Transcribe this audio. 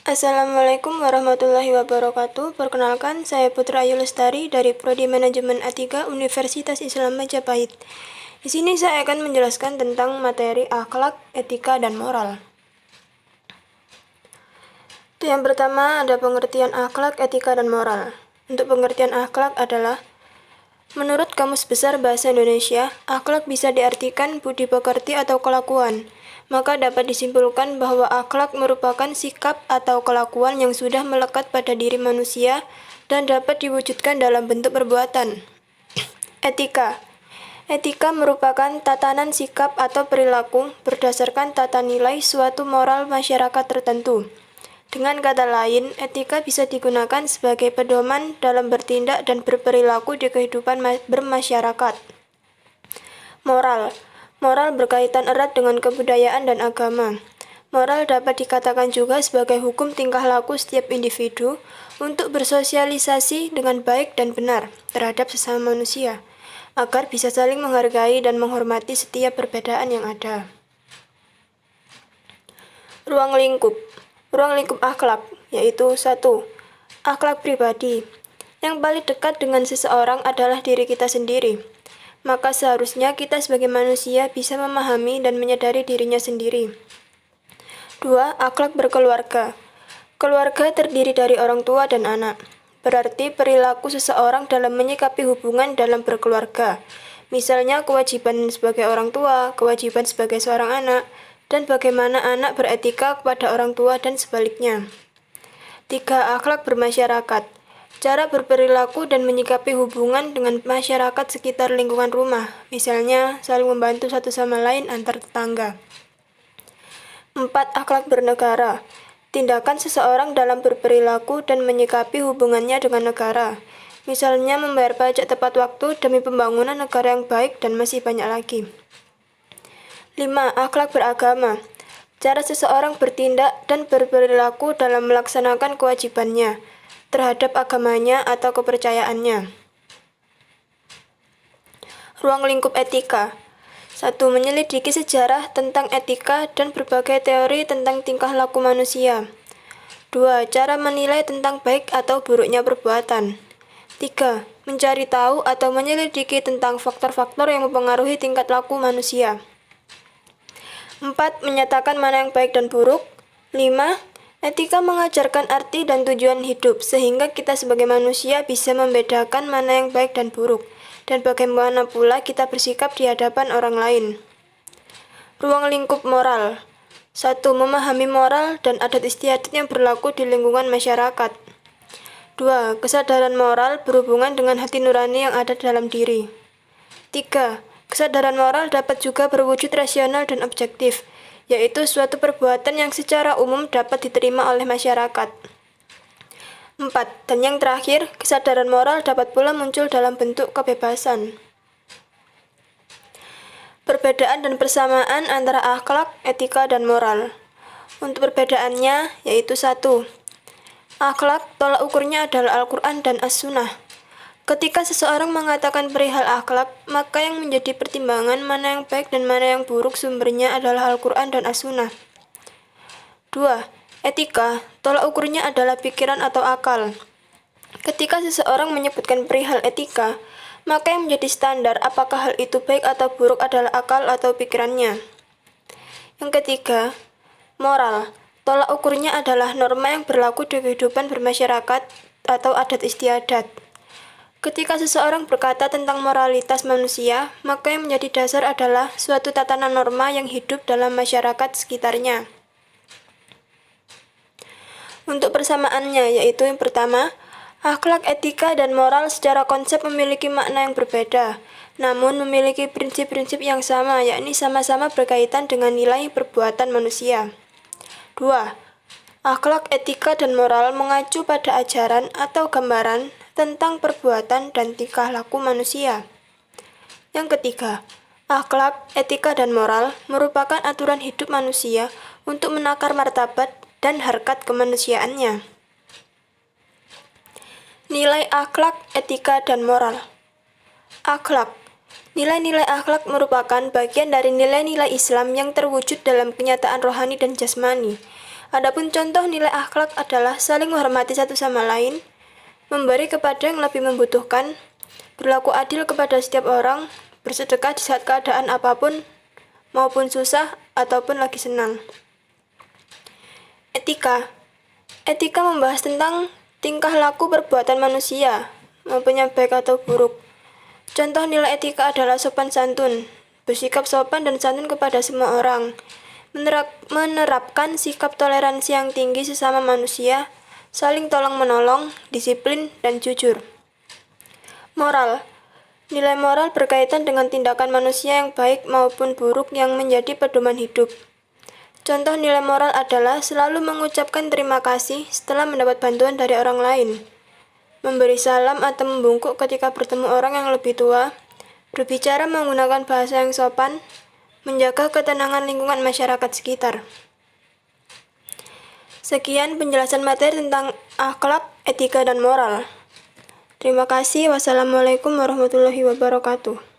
Assalamualaikum warahmatullahi wabarakatuh. Perkenalkan, saya Putra Ayu Lestari dari Prodi Manajemen A3 Universitas Islam Majapahit. Di sini saya akan menjelaskan tentang materi akhlak, etika, dan moral. Yang pertama ada pengertian akhlak, etika, dan moral. Untuk pengertian akhlak adalah menurut Kamus Besar Bahasa Indonesia, akhlak bisa diartikan budi pekerti atau kelakuan. Maka dapat disimpulkan bahwa akhlak merupakan sikap atau kelakuan yang sudah melekat pada diri manusia dan dapat diwujudkan dalam bentuk perbuatan. Etika. Etika merupakan tatanan sikap atau perilaku berdasarkan tata nilai suatu moral masyarakat tertentu. Dengan kata lain, etika bisa digunakan sebagai pedoman dalam bertindak dan berperilaku di kehidupan bermasyarakat. Moral. Moral berkaitan erat dengan kebudayaan dan agama. Moral dapat dikatakan juga sebagai hukum tingkah laku setiap individu untuk bersosialisasi dengan baik dan benar terhadap sesama manusia, agar bisa saling menghargai dan menghormati setiap perbedaan yang ada. Ruang lingkup. Ruang lingkup akhlak, yaitu 1. Akhlak pribadi. Yang paling dekat dengan seseorang adalah diri kita sendiri. Maka seharusnya kita sebagai manusia bisa memahami dan menyadari dirinya sendiri. 2. Akhlak berkeluarga. Keluarga terdiri dari orang tua dan anak. Berarti perilaku seseorang dalam menyikapi hubungan dalam berkeluarga. Misalnya kewajiban sebagai orang tua, kewajiban sebagai seorang anak, dan bagaimana anak beretika kepada orang tua dan sebaliknya. 3. Akhlak bermasyarakat. Cara berperilaku dan menyikapi hubungan dengan masyarakat sekitar lingkungan rumah, misalnya saling membantu satu sama lain antar tetangga. 4. Akhlak bernegara. Tindakan seseorang dalam berperilaku dan menyikapi hubungannya dengan negara, misalnya membayar pajak tepat waktu demi pembangunan negara yang baik dan masih banyak lagi. 5. Akhlak beragama. Cara seseorang bertindak dan berperilaku dalam melaksanakan kewajibannya terhadap agamanya atau kepercayaannya. Ruang lingkup etika. 1. Menyelidiki sejarah tentang etika dan berbagai teori tentang tingkah laku manusia. 2. Cara menilai tentang baik atau buruknya perbuatan. 3. Mencari tahu atau menyelidiki tentang faktor-faktor yang mempengaruhi tingkat laku manusia. 4. Menyatakan mana yang baik dan buruk. 5. Etika mengajarkan arti dan tujuan hidup, sehingga kita sebagai manusia bisa membedakan mana yang baik dan buruk, dan bagaimana pula kita bersikap di hadapan orang lain. Ruang lingkup moral. 1. Memahami moral dan adat istiadat yang berlaku di lingkungan masyarakat. 2. Kesadaran moral berhubungan dengan hati nurani yang ada dalam diri. 3. Kesadaran moral dapat juga berwujud rasional dan objektif, yaitu suatu perbuatan yang secara umum dapat diterima oleh masyarakat. 4. Dan yang terakhir, kesadaran moral dapat pula muncul dalam bentuk kebebasan. Perbedaan dan persamaan antara akhlak, etika, dan moral. Untuk perbedaannya, yaitu 1. Akhlak, tolak ukurnya adalah Al-Quran dan As-Sunnah. Ketika seseorang mengatakan perihal akhlak, maka yang menjadi pertimbangan mana yang baik dan mana yang buruk sumbernya adalah Al-Quran dan As-Sunnah. 2. Etika, tolak ukurnya adalah pikiran atau akal. Ketika seseorang menyebutkan perihal etika, maka yang menjadi standar apakah hal itu baik atau buruk adalah akal atau pikirannya. Yang ketiga, moral, tolak ukurnya adalah norma yang berlaku di kehidupan bermasyarakat atau adat istiadat. Ketika seseorang berkata tentang moralitas manusia, maka yang menjadi dasar adalah suatu tatanan norma yang hidup dalam masyarakat sekitarnya. Untuk persamaannya, yaitu yang pertama, akhlak, etika, dan moral secara konsep memiliki makna yang berbeda, namun memiliki prinsip-prinsip yang sama, yakni sama-sama berkaitan dengan nilai perbuatan manusia. 2. Akhlak, etika, dan moral mengacu pada ajaran atau gambaran tentang perbuatan dan tingkah laku manusia. Yang ketiga, akhlak, etika, dan moral merupakan aturan hidup manusia untuk menakar martabat dan harkat kemanusiaannya. Nilai akhlak, etika, dan moral. Akhlak. Nilai-nilai akhlak merupakan bagian dari nilai-nilai Islam yang terwujud dalam kenyataan rohani dan jasmani. Adapun contoh nilai akhlak adalah saling menghormati satu sama lain, memberi kepada yang lebih membutuhkan, berlaku adil kepada setiap orang, bersedekah di saat keadaan apapun, maupun susah ataupun lagi senang. Etika. Etika membahas tentang tingkah laku perbuatan manusia, maupun yang baik atau buruk. Contoh nilai etika adalah sopan santun, bersikap sopan dan santun kepada semua orang, menerapkan sikap toleransi yang tinggi sesama manusia, saling tolong-menolong, disiplin, dan jujur. Moral. Nilai moral berkaitan dengan tindakan manusia yang baik maupun buruk yang menjadi pedoman hidup. Contoh nilai moral adalah selalu mengucapkan terima kasih setelah mendapat bantuan dari orang lain, memberi salam atau membungkuk ketika bertemu orang yang lebih tua, berbicara menggunakan bahasa yang sopan, menjaga ketenangan lingkungan masyarakat sekitar. Sekian penjelasan materi tentang akhlak, etika, dan moral. Terima kasih. Wassalamualaikum warahmatullahi wabarakatuh.